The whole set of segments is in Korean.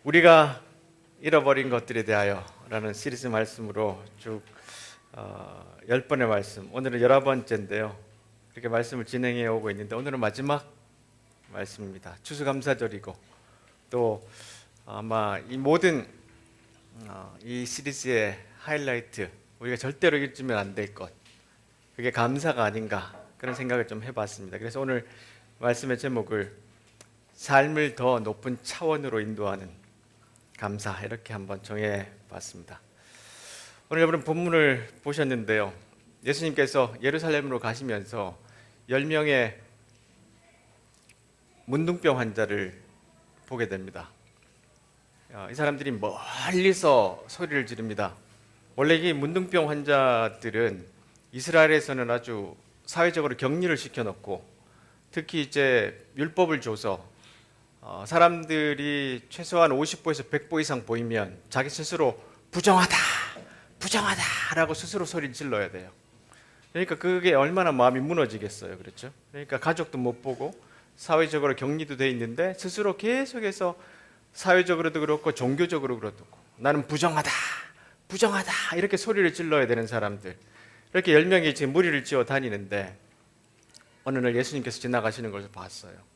우리가 잃어버린 것들에 대하여 라는 시리즈 말씀으로 쭉 10번의 말씀, 오늘은 11번째인데요. 이렇게 말씀을 진행해 오고 있는데 오늘은 마지막 말씀입니다. 추수감사절이고 또 아마 이 모든 이 시리즈의 하이라이트, 우리가 절대로 잊으면 안 될 것, 그게 감사가 아닌가 그런 생각을 좀 해봤습니다. 그래서 오늘 말씀의 제목을 삶을 더 높은 차원으로 인도하는 감사, 이렇게 한번 정해봤습니다. 오늘 여러분 본문을 보셨는데요, 예수님께서 예루살렘으로 가시면서 10명의 문둥병 환자를 보게 됩니다. 이 사람들이 멀리서 소리를 지릅니다. 원래 이 문둥병 환자들은 이스라엘에서는 아주 사회적으로 격리를 시켜놓고, 특히 이제 율법을 줘서 사람들이 최소한 50보에서 100보 이상 보이면 자기 스스로 부정하다, 부정하다 라고 스스로 소리를 질러야 돼요. 그러니까 그게 얼마나 마음이 무너지겠어요. 그렇죠? 그러니까 가족도 못 보고 사회적으로 격리도 돼 있는데 스스로 계속해서 사회적으로도 그렇고 종교적으로 그렇고 나는 부정하다, 부정하다 이렇게 소리를 질러야 되는 사람들, 이렇게 10명이 지금 무리를 지어 다니는데 어느 날 예수님께서 지나가시는 것을 봤어요.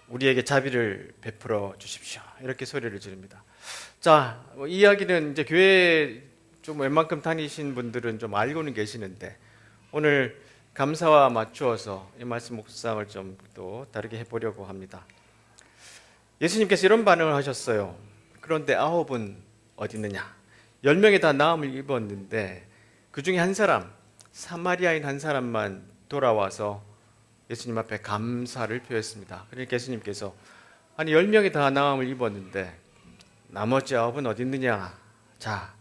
우리에게 자비를 베풀어 주십시오, 이렇게 소리를 지릅니다. 자, 이야기는 이제 교회 좀 웬만큼 다니신 분들은 좀 알고는 계시는데 오늘 감사와 맞추어서 이 말씀 묵상을 좀 또 다르게 해보려고 합니다. 예수님께서 이런 반응을 하셨어요. 그런데 9은 어디 있느냐? 10명이 다 나음을 입었는데 그 중에 한 사람, 사마리아인 한 사람만 돌아와서 예수님 앞에 감사를 표했습니다. 그러니까 예수님께서 아니 10명이 다 나음을 입었는데 나머지 9은 어디 있느냐? 자,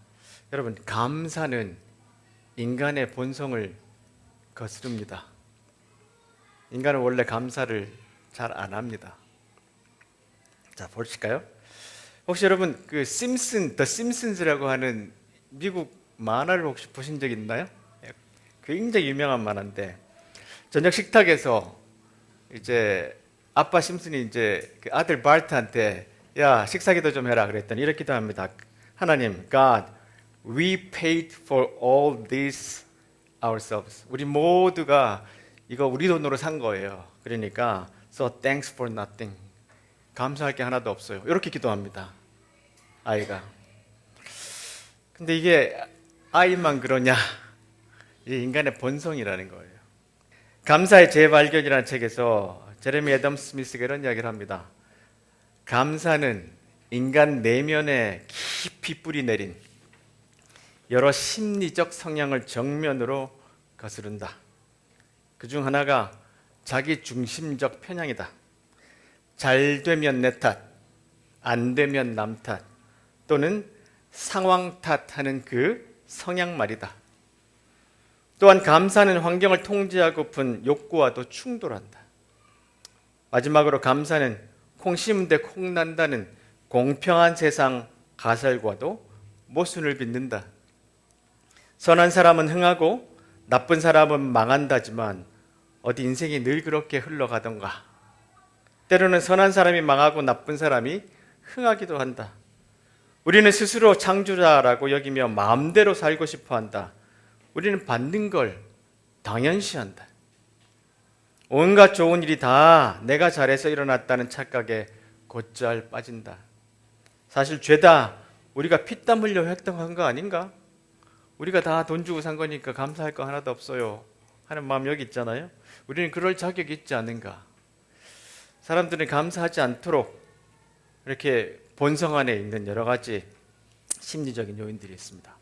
여러분, 감사는 인간의 본성을 거스릅니다. 인간은 원래 감사를 잘 안 합니다. 자, 보실까요? 혹시 여러분 그 더 심슨즈라고 하는 미국 만화를 혹시 보신 적 있나요? 굉장히 유명한 만화인데 저녁 식탁에서 이제 아빠 심슨이 이제 그 아들 바트한테 야, 식사 기도 좀 해라 그랬더니 이렇게 기도합니다. 하나님, God, we paid for all this ourselves. 우리 모두가 이거 우리 돈으로 산 거예요. 그러니까 so thanks for nothing. 감사할 게 하나도 없어요. 이렇게 기도합니다, 아이가. 근데 이게 아이만 그러냐? 이 인간의 본성이라는 거예요. 감사의 재발견이라는 책에서 제레미 애덤 스미스가 이런 이야기를 합니다. 감사는 인간 내면에 깊이 뿌리 내린 여러 심리적 성향을 정면으로 거스른다. 그중 하나가 자기 중심적 편향이다. 잘 되면 내 탓, 안 되면 남 탓, 또는 상황 탓하는 그 성향 말이다. 또한 감사는 환경을 통제하고픈 욕구와도 충돌한다. 마지막으로 감사는 콩 심은데 콩 난다는 공평한 세상 가설과도 모순을 빚는다. 선한 사람은 흥하고 나쁜 사람은 망한다지만 어디 인생이 늘 그렇게 흘러가던가. 때로는 선한 사람이 망하고 나쁜 사람이 흥하기도 한다. 우리는 스스로 창조자라고 여기며 마음대로 살고 싶어 한다. 우리는 받는 걸 당연시한다. 온갖 좋은 일이 다 내가 잘해서 일어났다는 착각에 곧잘 빠진다. 사실 죄다 우리가 피땀 흘려 획득한 거 아닌가? 우리가 다 돈 주고 산 거니까 감사할 거 하나도 없어요 하는 마음 여기 있잖아요. 우리는 그럴 자격이 있지 않은가? 사람들은 감사하지 않도록 이렇게 본성 안에 있는 여러 가지 심리적인 요인들이 있습니다.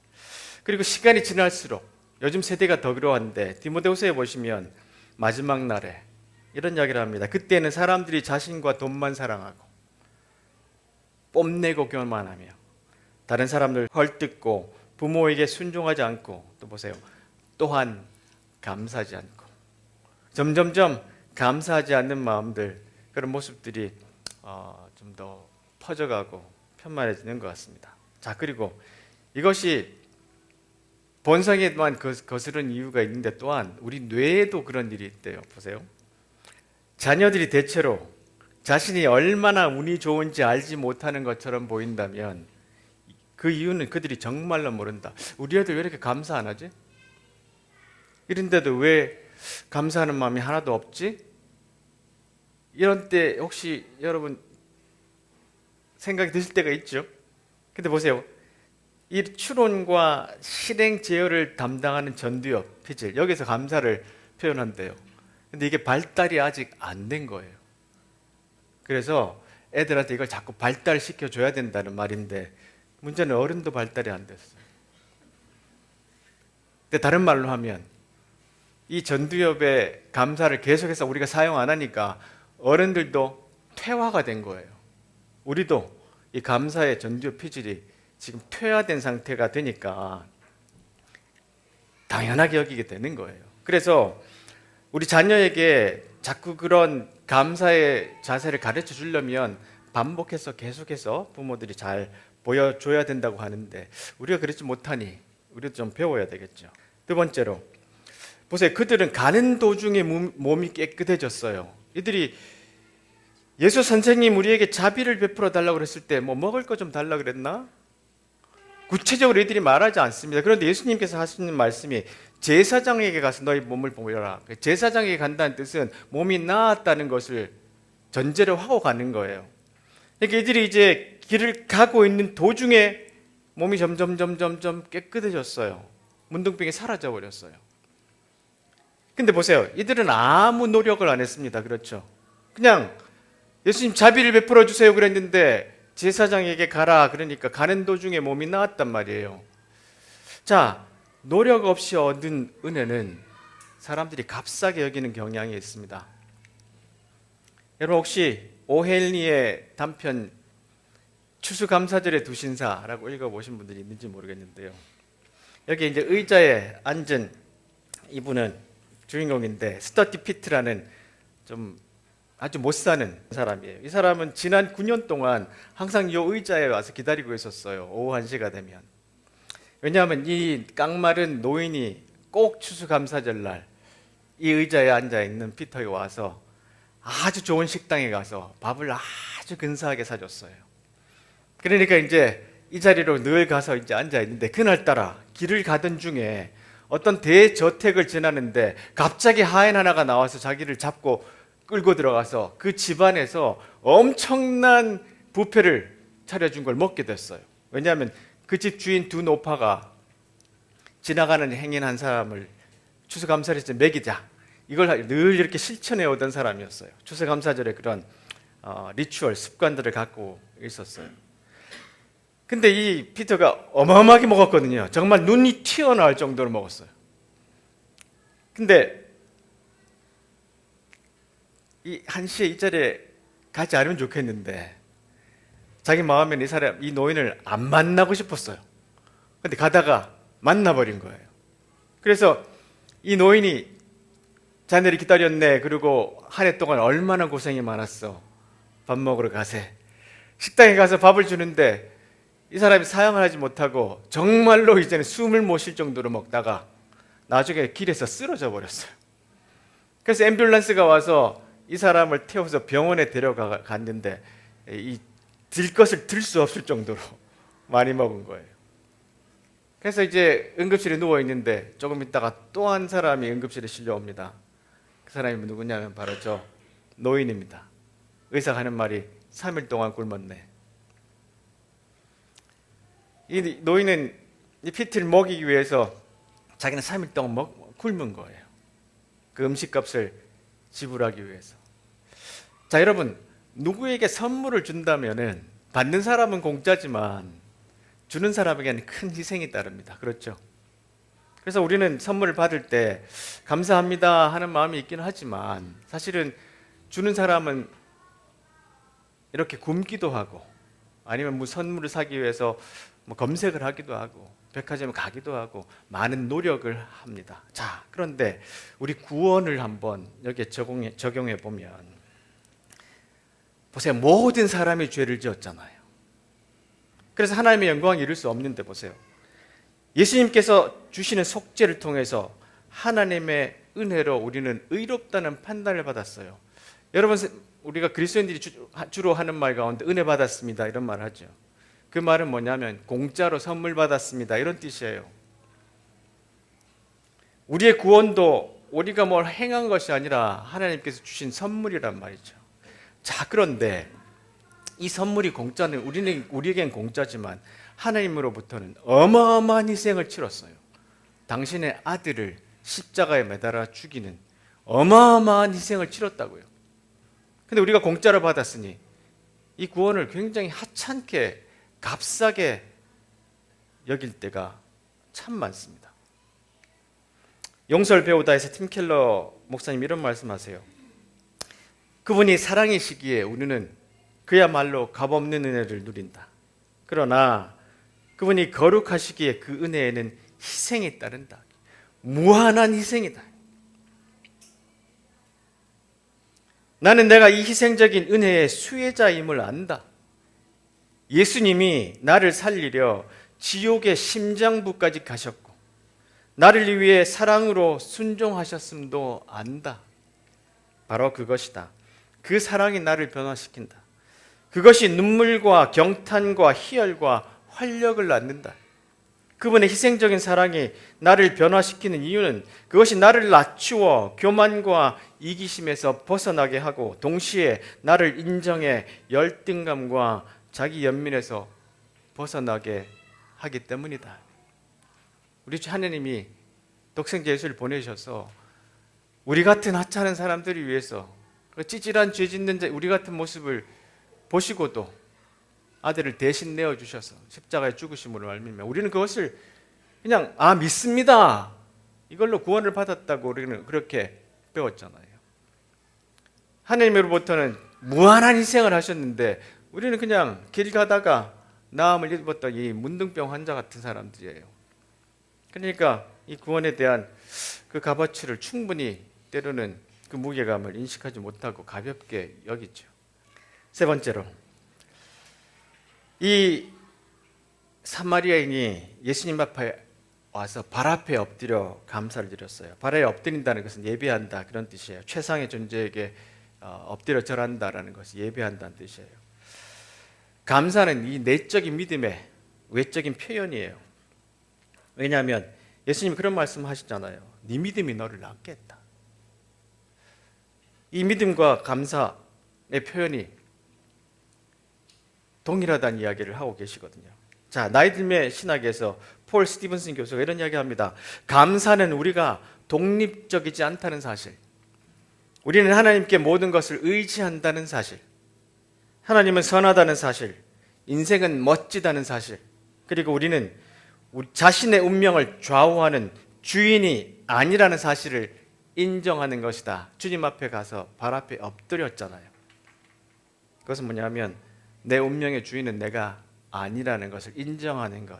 그리고 시간이 지날수록 요즘 세대가 더 그러한데 디모데후서에 보시면 마지막 날에 이런 이야기를 합니다. 그때는 사람들이 자신과 돈만 사랑하고 뽐내고 교만하며 다른 사람들 헐뜯고 부모에게 순종하지 않고, 또 보세요, 또한 감사하지 않고, 점점점 감사하지 않는 마음들, 그런 모습들이 좀 더 퍼져가고 편만해지는 것 같습니다. 자, 그리고 이것이 본성에만 거스른 이유가 있는데 또한 우리 뇌에도 그런 일이 있대요. 보세요. 자녀들이 대체로 자신이 얼마나 운이 좋은지 알지 못하는 것처럼 보인다면 그 이유는 그들이 정말로 모른다. 우리 애들 왜 이렇게 감사 안 하지? 이런데도 왜 감사하는 마음이 하나도 없지? 이런 때 혹시 여러분 생각이 드실 때가 있죠? 근데 보세요. 이 추론과 실행 제어를 담당하는 전두엽, 피질, 여기서 감사를 표현한대요. 근데 이게 발달이 아직 안 된 거예요. 그래서 애들한테 이걸 자꾸 발달시켜 줘야 된다는 말인데 문제는 어른도 발달이 안 됐어요. 근데 다른 말로 하면 이 전두엽의 감사를 계속해서 우리가 사용 안 하니까 어른들도 퇴화가 된 거예요. 우리도 이 감사의 전두엽 피질이 지금 퇴화된 상태가 되니까 당연하게 여기게 되는 거예요. 그래서 우리 자녀에게 자꾸 그런 감사의 자세를 가르쳐 주려면 반복해서 계속해서 부모들이 잘 보여줘야 된다고 하는데 우리가 그렇지 못하니 우리도 좀 배워야 되겠죠. 두 번째로 보세요. 그들은 가는 도중에 몸이 깨끗해졌어요. 이들이 예수 선생님 우리에게 자비를 베풀어 달라고 그랬을 때 뭐 먹을 거 좀 달라고 그랬나? 구체적으로 이들이 말하지 않습니다. 그런데 예수님께서 하시는 말씀이 제사장에게 가서 너희 몸을 보여라. 제사장에게 간다는 뜻은 몸이 나았다는 것을 전제로 하고 가는 거예요. 그러니까 이들이 이제 길을 가고 있는 도중에 몸이 점점 깨끗해졌어요. 문둥병이 사라져 버렸어요. 근데 보세요. 이들은 아무 노력을 안 했습니다. 그렇죠? 그냥 예수님 자비를 베풀어 주세요 그랬는데 제사장에게 가라 그러니까 가는 도중에 몸이 나았단 말이에요. 자, 노력 없이 얻은 은혜는 사람들이 값싸게 여기는 경향이 있습니다. 여러분 혹시 오헬리의 단편 추수감사절의 두 신사라고 읽어보신 분들이 있는지 모르겠는데요. 여기 이제 의자에 앉은 이분은 주인공인데 스터티 피트라는 좀 아주 못 사는 사람이에요. 이 사람은 지난 9년 동안 항상 이 의자에 와서 기다리고 있었어요. 오후 1시가 되면. 왜냐하면 이 깡마른 노인이 꼭 추수감사절날 이 의자에 앉아 있는 피터가 와서 아주 좋은 식당에 가서 밥을 아주 근사하게 사줬어요. 그러니까 이제 이 자리로 늘 가서 이제 앉아 있는데 그날따라 길을 가던 중에 어떤 대저택을 지나는데 갑자기 하인 하나가 나와서 자기를 잡고 끌고 들어가서 그 집안에서 엄청난 뷔페를 차려준 걸 먹게 됐어요. 왜냐하면 그 집 주인 두 노파가 지나가는 행인 한 사람을 추수감사절에 먹이자 이걸 늘 이렇게 실천해 오던 사람이었어요. 추수감사절에 그런 리추얼 습관들을 갖고 있었어요. 근데 이 피터가 어마어마하게 먹었거든요. 정말 눈이 튀어나올 정도로 먹었어요. 근데 이 1시에 이 자리에 가지 않으면 좋겠는데 자기 마음에는 이 노인을 안 만나고 싶었어요. 근데 가다가 만나버린 거예요. 그래서 이 노인이 자네를 기다렸네. 그리고 한 해 동안 얼마나 고생이 많았어. 밥 먹으러 가세. 식당에 가서 밥을 주는데 이 사람이 사양을 하지 못하고 정말로 이제는 숨을 못 쉴 정도로 먹다가 나중에 길에서 쓰러져 버렸어요. 그래서 앰뷸런스가 와서 이 사람을 태워서 병원에 데려갔는데 이 들 것을 들 수 없을 정도로 많이 먹은 거예요. 그래서 이제 응급실에 누워 있는데 조금 있다가 또 한 사람이 응급실에 실려옵니다. 그 사람이 누구냐면 바로 저 노인입니다. 의사가 하는 말이 3일 동안 굶었네. 이 노인은 이 피트를 먹이기 위해서 자기는 3일 동안 굶은 거예요. 그 음식값을 지불하기 위해서. 자, 여러분, 누구에게 선물을 준다면은 받는 사람은 공짜지만 주는 사람에게는 큰 희생이 따릅니다. 그렇죠? 그래서 우리는 선물을 받을 때 감사합니다 하는 마음이 있기는 하지만 사실은 주는 사람은 이렇게 굶기도 하고 아니면 뭐 선물을 사기 위해서 뭐 검색을 하기도 하고 백화점에 가기도 하고 많은 노력을 합니다. 자, 그런데 우리 구원을 한번 여기에 적용해 보면 보세요. 모든 사람이 죄를 지었잖아요. 그래서 하나님의 영광을 이룰 수 없는데 보세요. 예수님께서 주시는 속죄를 통해서 하나님의 은혜로 우리는 의롭다는 판단을 받았어요. 여러분 우리가 그리스도인들이 주로 하는 말 가운데 은혜 받았습니다 이런 말 하죠. 그 말은 뭐냐면 공짜로 선물 받았습니다 이런 뜻이에요. 우리의 구원도 우리가 뭘 행한 것이 아니라 하나님께서 주신 선물이란 말이죠. 자, 그런데 이 선물이 공짜는 우리에겐 공짜지만 하나님으로부터는 어마어마한 희생을 치렀어요. 당신의 아들을 십자가에 매달아 죽이는 어마어마한 희생을 치렀다고요. 근데 우리가 공짜로 받았으니 이 구원을 굉장히 하찮게 값싸게 여길 때가 참 많습니다. 용서를 배우다에서 팀 켈러 목사님 이런 말씀하세요. 그분이 사랑이시기에 우리는 그야말로 값없는 은혜를 누린다. 그러나 그분이 거룩하시기에 그 은혜에는 희생이 따른다. 무한한 희생이다. 나는 내가 이 희생적인 은혜의 수혜자임을 안다. 예수님이 나를 살리려 지옥의 심장부까지 가셨고 나를 위해 사랑으로 순종하셨음도 안다. 바로 그것이다. 그 사랑이 나를 변화시킨다. 그것이 눈물과 경탄과 희열과 활력을 낳는다. 그분의 희생적인 사랑이 나를 변화시키는 이유는 그것이 나를 낮추어 교만과 이기심에서 벗어나게 하고 동시에 나를 인정해 열등감과 자기 연민에서 벗어나게 하기 때문이다. 우리 하나님이 독생자 예수를 보내셔서 우리 같은 하찮은 사람들을 위해서 찌질한 죄 짓는 우리 같은 모습을 보시고도 아들을 대신 내어주셔서 십자가에 죽으심으로 말미암아 우리는 그것을 그냥 믿습니다 이걸로 구원을 받았다고 우리는 그렇게 배웠잖아요. 하나님으로부터는 무한한 희생을 하셨는데 우리는 그냥 길 가다가 나음을 입었던 이 문둥병 환자 같은 사람들이에요. 그러니까 이 구원에 대한 그 값어치를 충분히 때로는 그 무게감을 인식하지 못하고 가볍게 여기죠. 세 번째로 이 사마리아인이 예수님 앞에 와서 발 앞에 엎드려 감사를 드렸어요. 발에 엎드린다는 것은 예배한다 그런 뜻이에요. 최상의 존재에게 엎드려 절한다라는 것이 예배한다는 뜻이에요. 감사는 이 내적인 믿음의 외적인 표현이에요. 왜냐하면 예수님이 그런 말씀 하시잖아요. 네 믿음이 너를 낫게 했다. 이 믿음과 감사의 표현이 동일하다는 이야기를 하고 계시거든요. 자, 나이 들매 신학에서 폴 스티븐슨 교수가 이런 이야기합니다. 감사는 우리가 독립적이지 않다는 사실, 우리는 하나님께 모든 것을 의지한다는 사실, 하나님은 선하다는 사실, 인생은 멋지다는 사실, 그리고 우리는 우리 자신의 운명을 좌우하는 주인이 아니라는 사실을 인정하는 것이다. 주님 앞에 가서 발 앞에 엎드렸잖아요. 그것은 뭐냐면 내 운명의 주인은 내가 아니라는 것을 인정하는 것.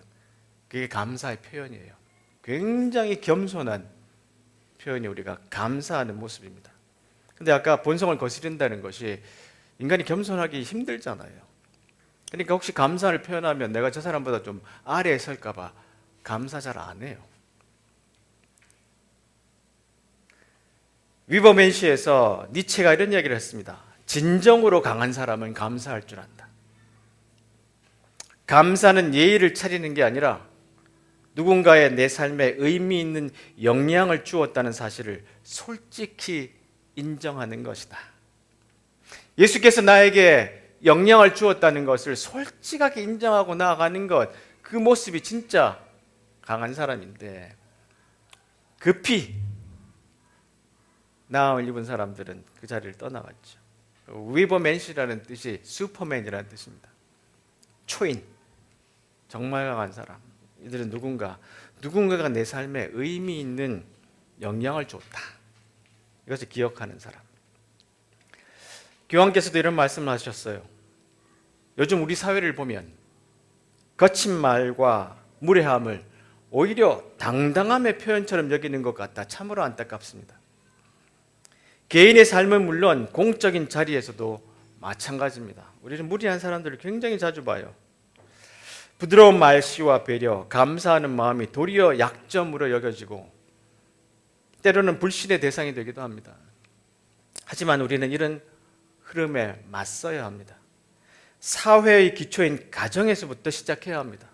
그게 감사의 표현이에요. 굉장히 겸손한 표현이 우리가 감사하는 모습입니다. 근데 아까 본성을 거스른다는 것이 인간이 겸손하기 힘들잖아요. 그러니까 혹시 감사를 표현하면 내가 저 사람보다 좀 아래에 설까 봐 감사 잘 안 해요. 위버맨시에서 니체가 이런 이야기를 했습니다. 진정으로 강한 사람은 감사할 줄 안다. 감사는 예의를 차리는 게 아니라 누군가의 내 삶에 의미 있는 영향을 주었다는 사실을 솔직히 인정하는 것이다. 예수께서 나에게 영향을 주었다는 것을 솔직하게 인정하고 나아가는 것, 그 모습이 진짜 강한 사람인데 급히 나음을 입은 사람들은 그 자리를 떠나갔죠. 위버맨시라는 뜻이 슈퍼맨이라는 뜻입니다. 초인, 정말 강한 사람. 이들은 누군가가 내 삶에 의미 있는 영향을 줬다. 이것을 기억하는 사람. 교황께서도 이런 말씀을 하셨어요. 요즘 우리 사회를 보면 거친 말과 무례함을 오히려 당당함의 표현처럼 여기는 것 같다. 참으로 안타깝습니다. 개인의 삶은 물론 공적인 자리에서도 마찬가지입니다. 우리는 무례한 사람들을 굉장히 자주 봐요. 부드러운 말씨와 배려, 감사하는 마음이 도리어 약점으로 여겨지고 때로는 불신의 대상이 되기도 합니다. 하지만 우리는 이런 흐름에 맞서야 합니다. 사회의 기초인 가정에서부터 시작해야 합니다.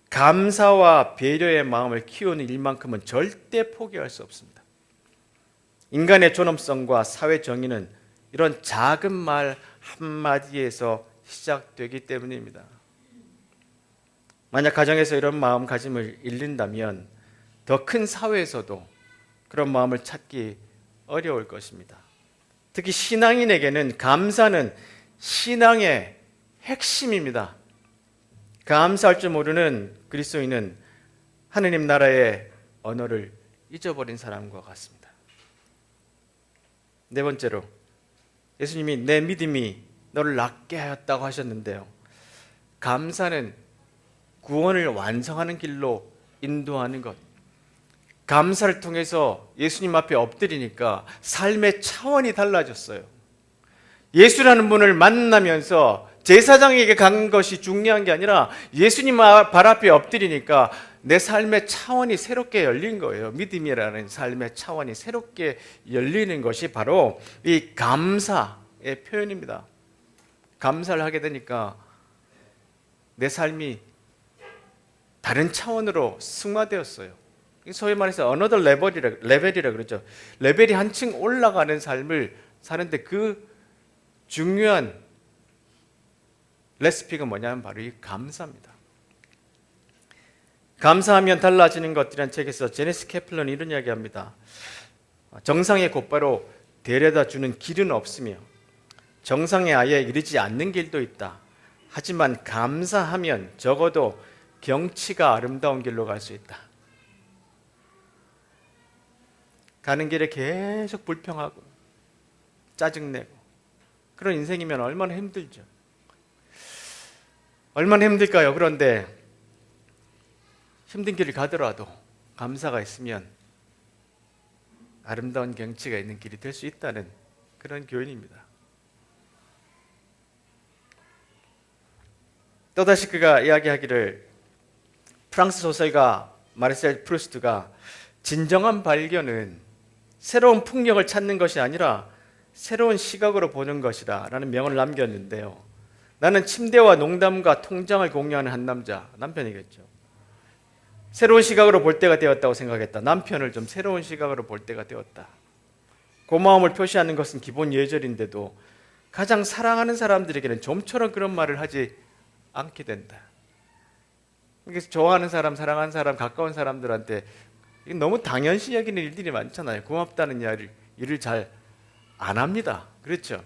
감사와 배려의 마음을 키우는 일만큼은 절대 포기할 수 없습니다. 인간의 존엄성과 사회 정의는 이런 작은 말 한마디에서 시작되기 때문입니다. 만약 가정에서 이런 마음가짐을 잃는다면 더 큰 사회에서도 그런 마음을 찾기 어려울 것입니다. 특히 신앙인에게는 감사는 신앙의 핵심입니다. 감사할 줄 모르는 그리스도인은 하느님 나라의 언어를 잊어버린 사람과 같습니다. 네 번째로, 예수님이 내 믿음이 너를 낫게 하였다고 하셨는데요, 감사는 구원을 완성하는 길로 인도하는 것. 감사를 통해서 예수님 앞에 엎드리니까 삶의 차원이 달라졌어요. 예수라는 분을 만나면서 제사장에게 간 것이 중요한 게 아니라 예수님 발 앞에 엎드리니까 내 삶의 차원이 새롭게 열린 거예요. 믿음이라는 삶의 차원이 새롭게 열리는 것이 바로 이 감사의 표현입니다. 감사를 하게 되니까 내 삶이 다른 차원으로 승화되었어요. 소위 말해서 another 레벨이라 그러죠. 레벨이 한층 올라가는 삶을 사는데 그 중요한 레시피가 뭐냐면 바로 이 감사입니다. 감사하면 달라지는 것들이라는 책에서 제네스 케플러는 이런 이야기합니다. 정상에 곧바로 데려다 주는 길은 없으며 정상에 아예 이르지 않는 길도 있다. 하지만 감사하면 적어도 경치가 아름다운 길로 갈 수 있다. 가는 길에 계속 불평하고 짜증내고 그런 인생이면 얼마나 힘들죠. 얼마나 힘들까요? 그런데 힘든 길을 가더라도 감사가 있으면 아름다운 경치가 있는 길이 될 수 있다는 그런 교훈입니다. 또다시 그가 이야기하기를, 프랑스 소설가 마르셀 프루스트가 진정한 발견은 새로운 풍경을 찾는 것이 아니라 새로운 시각으로 보는 것이다 라는 명언을 남겼는데요, 나는 침대와 농담과 통장을 공유하는 한 남자, 남편이겠죠. 새로운 시각으로 볼 때가 되었다고 생각했다. 남편을 좀 새로운 시각으로 볼 때가 되었다. 고마움을 표시하는 것은 기본 예절인데도 가장 사랑하는 사람들에게는 좀처럼 그런 말을 하지 않게 된다. 그래서 좋아하는 사람, 사랑하는 사람, 가까운 사람들한테 너무 당연시 여기는 일들이 많잖아요. 고맙다는 일을 잘 안 합니다. 그렇죠?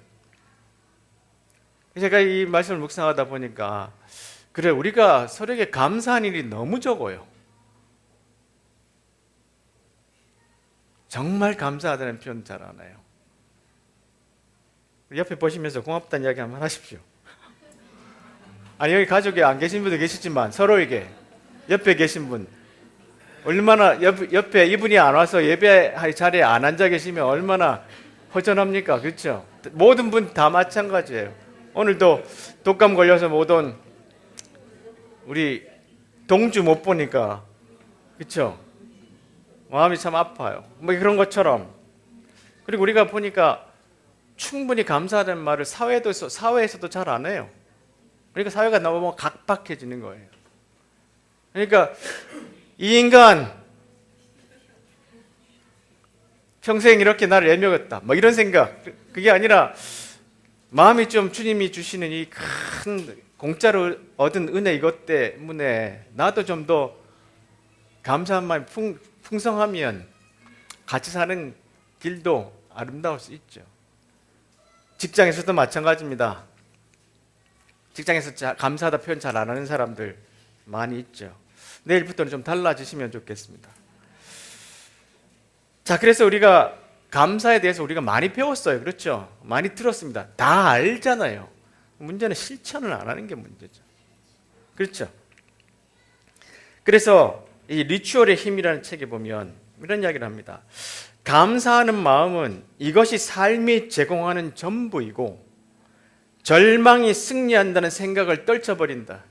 제가 이 말씀을 묵상하다 보니까 그래, 우리가 서로에게 감사한 일이 너무 적어요. 정말 감사하다는 표현 잘 안 해요. 옆에 보시면서 고맙다는 이야기 한번 하십시오. 아니, 여기 가족에 안 계신 분도 계시지만 서로에게 옆에 계신 분, 얼마나 옆에 이분이 안 와서 예배할 자리에 안 앉아 계시면 얼마나 허전합니까? 그렇죠? 모든 분 다 마찬가지예요. 오늘도 독감 걸려서 못 온 우리 동주 못 보니까, 그렇죠? 마음이 참 아파요. 뭐 그런 것처럼. 그리고 우리가 보니까 충분히 감사하다는 말을 사회에서도 잘 안 해요. 그러니까 사회가 너무 각박해지는 거예요. 그러니까 이 인간 평생 이렇게 나를 애먹였다, 뭐 이런 생각. 그게 아니라 마음이 좀 주님이 주시는 이 큰 공짜로 얻은 은혜, 이것 때문에 나도 좀 더 감사한 마음이 풍성하면 같이 사는 길도 아름다울 수 있죠. 직장에서도 마찬가지입니다. 직장에서 감사하다 표현 잘 안 하는 사람들 많이 있죠. 내일부터는 좀 달라지시면 좋겠습니다. 자, 그래서 우리가 감사에 대해서 우리가 많이 배웠어요. 그렇죠? 많이 들었습니다. 다 알잖아요. 문제는 실천을 안 하는 게 문제죠. 그렇죠? 그래서 이 리추얼의 힘이라는 책에 보면 이런 이야기를 합니다. 감사하는 마음은 이것이 삶이 제공하는 전부이고 절망이 승리한다는 생각을 떨쳐버린다.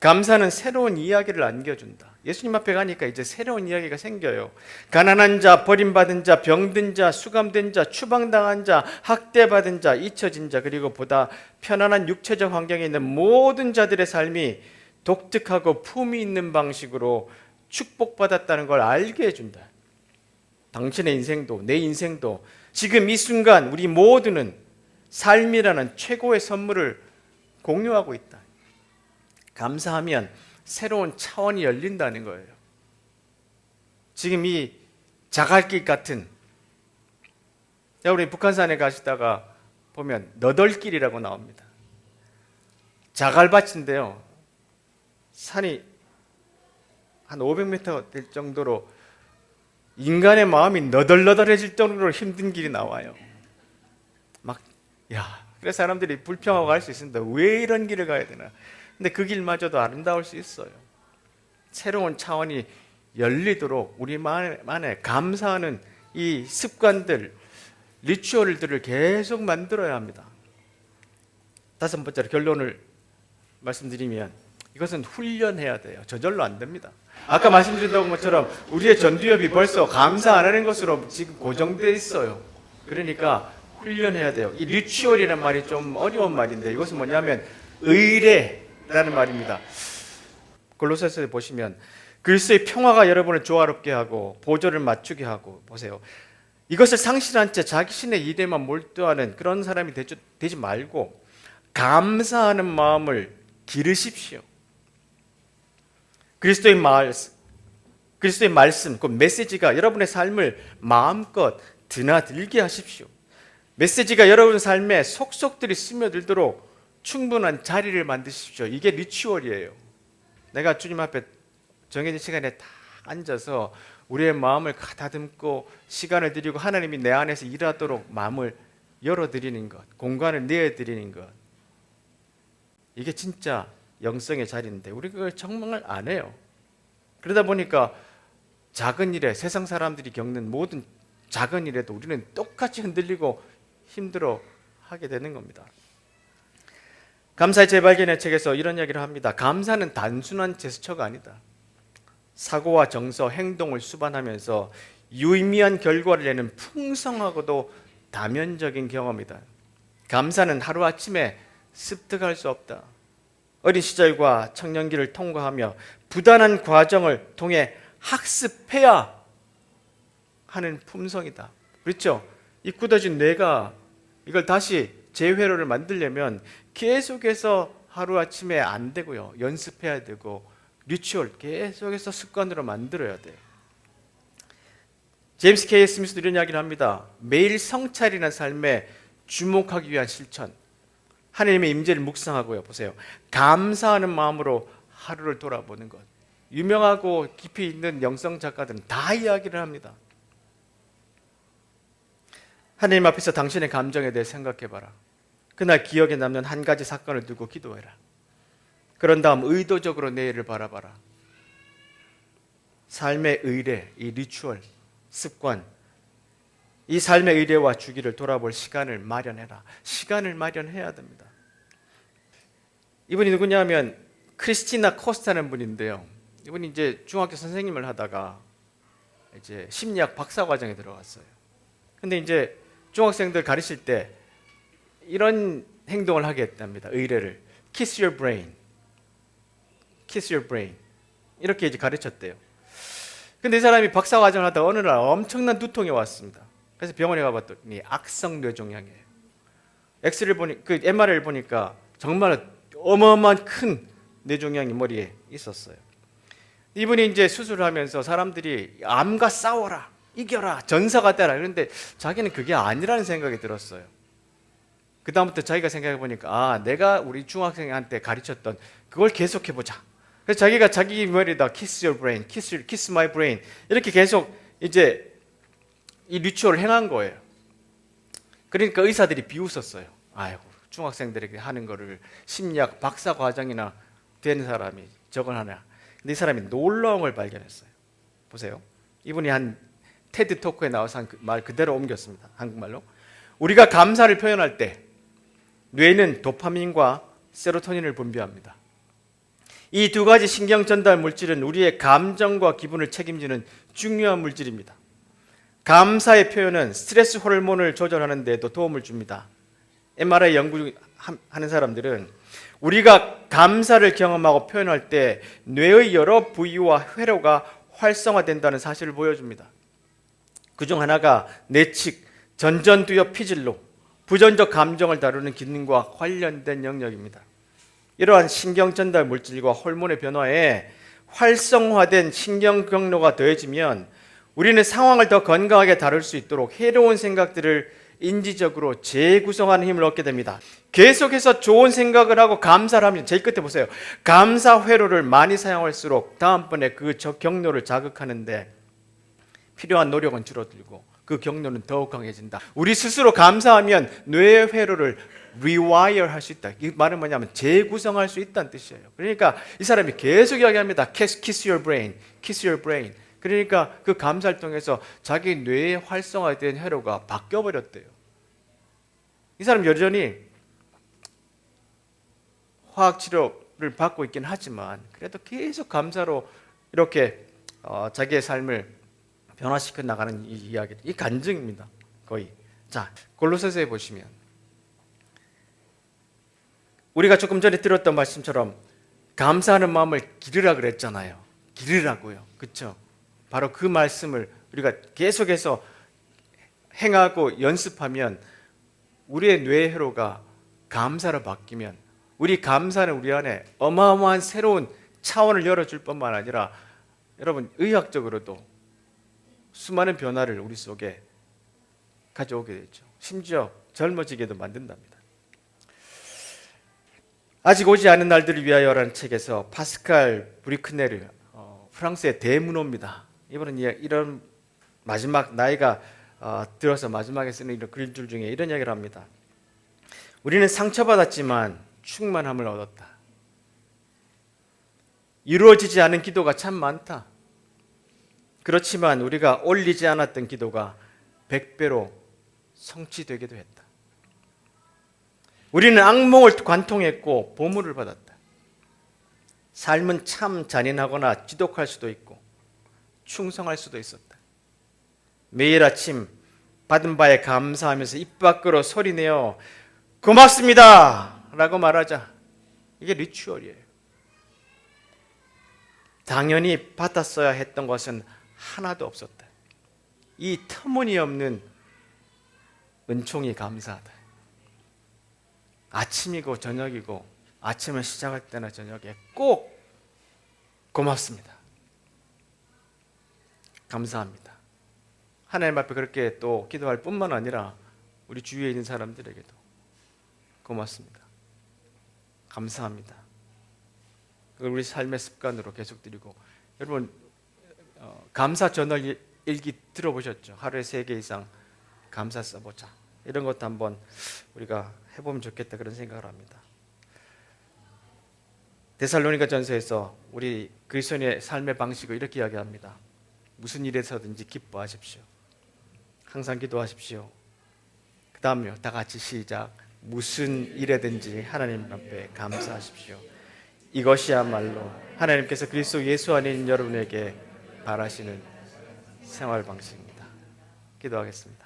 감사는 새로운 이야기를 안겨준다. 예수님 앞에 가니까 이제 새로운 이야기가 생겨요. 가난한 자, 버림받은 자, 병든 자, 수감된 자, 추방당한 자, 학대받은 자, 잊혀진 자, 그리고 보다 편안한 육체적 환경에 있는 모든 자들의 삶이 독특하고 품위 있는 방식으로 축복받았다는 걸 알게 해준다. 당신의 인생도 내 인생도 지금 이 순간 우리 모두는 삶이라는 최고의 선물을 공유하고 있다. 감사하면 새로운 차원이 열린다는 거예요. 지금 이 자갈길 같은, 우리 북한산에 가시다가 보면 너덜길이라고 나옵니다. 자갈밭인데요, 산이 한 500m 될 정도로 인간의 마음이 너덜너덜해질 정도로 힘든 길이 나와요. 그래서 사람들이 불평하고 갈 수 있습니다. 왜 이런 길을 가야 되나? 근데 그 길마저도 아름다울 수 있어요. 새로운 차원이 열리도록 우리만의 감사하는 이 습관들, 리추얼들을 계속 만들어야 합니다. 다섯 번째로 결론을 말씀드리면 이것은 훈련해야 돼요. 저절로 안 됩니다. 아까 말씀드린 것처럼 우리의 전두엽이 벌써 감사 안 하는 것으로 지금 고정되어 있어요. 그러니까 훈련해야 돼요. 이 리추얼이라는 말이 좀 어려운 말인데 이것은 뭐냐면 의례라는 말입니다. 골로새서에 보시면 그리스도의 평화가 여러분을 조화롭게 하고 보조를 맞추게 하고, 보세요. 이것을 상실한 채 자기 신의 일에만 몰두하는 그런 사람이 되지 말고 감사하는 마음을 기르십시오. 그리스도의 말씀, 그 메시지가 여러분의 삶을 마음껏 드나들게 하십시오. 메시지가 여러분 삶에 속속들이 스며들도록 충분한 자리를 만드십시오. 이게 리추얼이에요. 내가 주님 앞에 정해진 시간에 딱 앉아서 우리의 마음을 가다듬고 시간을 드리고 하나님이 내 안에서 일하도록 마음을 열어드리는 것, 공간을 내어드리는 것, 이게 진짜 영성의 자리인데 우리 그걸 정말 안 해요. 그러다 보니까 작은 일에, 세상 사람들이 겪는 모든 작은 일에도 우리는 똑같이 흔들리고 힘들어 하게 되는 겁니다. 감사의 재발견의 책에서 이런 이야기를 합니다. 감사는 단순한 제스처가 아니다. 사고와 정서, 행동을 수반하면서 유의미한 결과를 내는 풍성하고도 다면적인 경험이다. 감사는 하루아침에 습득할 수 없다. 어린 시절과 청년기를 통과하며 부단한 과정을 통해 학습해야 하는 품성이다. 그렇죠? 이 굳어진 뇌가 이걸 다시 재회로를 만들려면 계속해서 하루아침에 안 되고요. 연습해야 되고 리추얼 계속해서 습관으로 만들어야 돼요. 제임스 K. 스미스도 이런 이야기를 합니다. 매일 성찰이라는 삶에 주목하기 위한 실천. 하나님의 임재를 묵상하고요. 보세요. 감사하는 마음으로 하루를 돌아보는 것. 유명하고 깊이 있는 영성 작가들은 다 이야기를 합니다. 하나님 앞에서 당신의 감정에 대해 생각해봐라. 그날 기억에 남는 한 가지 사건을 두고 기도해라. 그런 다음 의도적으로 내일을 바라봐라. 삶의 의례, 이 리추얼, 습관, 이 삶의 의례와 주기를 돌아볼 시간을 마련해라. 시간을 마련해야 됩니다. 이분이 누구냐 하면 크리스티나 코스타라는 분인데요. 이분이 이제 중학교 선생님을 하다가 이제 심리학 박사 과정에 들어갔어요. 근데 이제 중학생들 가르칠 때 이런 행동을 하게 했답니다. 의례를. Kiss your brain. Kiss your brain. 이렇게 이제 가르쳤대요. 근데 이 사람이 박사 과정을 하다가 어느 날 엄청난 두통이 왔습니다. 그래서 병원에 가봤더니 악성 뇌종양이에요. 엑스를 보니 그 MRI를 보니까 정말 어마어마한 큰 뇌종양이 머리에 있었어요. 이분이 이제 수술을 하면서 사람들이 암과 싸워라, 이겨라, 전사가 되라. 그런데 자기는 그게 아니라는 생각이 들었어요. 그 다음부터 자기가 생각해 보니까 내가 우리 중학생한테 가르쳤던 그걸 계속해 보자. 그래서 자기가 자기 머리에다 kiss your brain, kiss my brain 이렇게 계속 이제 이 리추얼을 행한 거예요. 그러니까 의사들이 비웃었어요. 아이고, 중학생들에게 하는 거를 심리학 박사 과정이나 된 사람이 저걸 하냐. 근데 이 사람이 놀라운 걸 발견했어요. 보세요. 이분이 한 테드 토크에 나와서 한 말 그대로 옮겼습니다. 한국말로. 우리가 감사를 표현할 때 뇌는 도파민과 세로토닌을 분비합니다. 이 두 가지 신경 전달 물질은 우리의 감정과 기분을 책임지는 중요한 물질입니다. 감사의 표현은 스트레스 호르몬을 조절하는 데도 도움을 줍니다. MRI 연구하는 사람들은 우리가 감사를 경험하고 표현할 때 뇌의 여러 부위와 회로가 활성화된다는 사실을 보여줍니다. 그중 하나가 내측 전전두엽 피질로 부정적 감정을 다루는 기능과 관련된 영역입니다. 이러한 신경 전달 물질과 호르몬의 변화에 활성화된 신경 경로가 더해지면 우리는 상황을 더 건강하게 다룰 수 있도록 해로운 생각들을 인지적으로 재구성하는 힘을 얻게 됩니다. 계속해서 좋은 생각을 하고 감사를 하면, 제일 끝에 보세요. 감사 회로를 많이 사용할수록 다음번에 그 경로를 자극하는데 필요한 노력은 줄어들고 그 경로는 더욱 강해진다. 우리 스스로 감사하면 뇌의 회로를 rewire 할 수 있다. 이 말은 뭐냐면 재구성할 수 있다는 뜻이에요. 그러니까 이 사람이 계속 이야기합니다. Kiss your brain, kiss your brain. 그러니까 그 감사를 통해서 자기 뇌에 활성화된 회로가 바뀌어버렸대요. 이 사람 여전히 화학치료를 받고 있긴 하지만 그래도 계속 감사로 이렇게 자기의 삶을 변화시켜 나가는 이 이야기, 이 간증입니다. 거의. 자, 골로새서에 보시면 우리가 조금 전에 들었던 말씀처럼 감사하는 마음을 기르라 그랬잖아요. 기르라고요. 그렇죠? 바로 그 말씀을 우리가 계속해서 행하고 연습하면 우리의 뇌 회로가 감사로 바뀌면 우리 감사는 우리 안에 어마어마한 새로운 차원을 열어줄 뿐만 아니라 여러분 의학적으로도 수많은 변화를 우리 속에 가져오게 되죠. 심지어 젊어지게도 만든답니다. 아직 오지 않은 날들을 위하여라는 책에서 파스칼 브리크네르, 프랑스의 대문호입니다. 이분은 이런 마지막 나이가 들어서 마지막에 쓰는 이런 글들 중에 이런 이야기를 합니다. 우리는 상처받았지만 충만함을 얻었다. 이루어지지 않은 기도가 참 많다. 그렇지만 우리가 올리지 않았던 기도가 100배로 성취되기도 했다. 우리는 악몽을 관통했고 보물을 받았다. 삶은 참 잔인하거나 지독할 수도 있고 충성할 수도 있었다. 매일 아침 받은 바에 감사하면서 입 밖으로 소리내어 고맙습니다 라고 말하자. 이게 리추얼이에요. 당연히 받았어야 했던 것은 하나도 없었다. 이 터무니없는 은총이 감사하다. 아침이고 저녁이고 아침을 시작할 때나 저녁에 꼭 고맙습니다. 감사합니다. 하나님 앞에 그렇게 또 기도할 뿐만 아니라 우리 주위에 있는 사람들에게도 고맙습니다. 감사합니다. 그걸 우리 삶의 습관으로 계속 드리고, 여러분 감사 저널 일기 들어보셨죠? 하루에 3개 이상 감사 써보자. 이런 것도 한번 우리가 해보면 좋겠다 그런 생각을 합니다. 데살로니가 전서에서 우리 그리스도인의 삶의 방식을 이렇게 이야기합니다. 무슨 일에서든지 기뻐하십시오. 항상 기도하십시오. 그 다음요, 다 같이 시작. 무슨 일에든지 하나님 앞에 감사하십시오. 이것이야말로 하나님께서 그리스도 예수 안에 있는 여러분에게 바라시는 생활 방식입니다. 기도하겠습니다.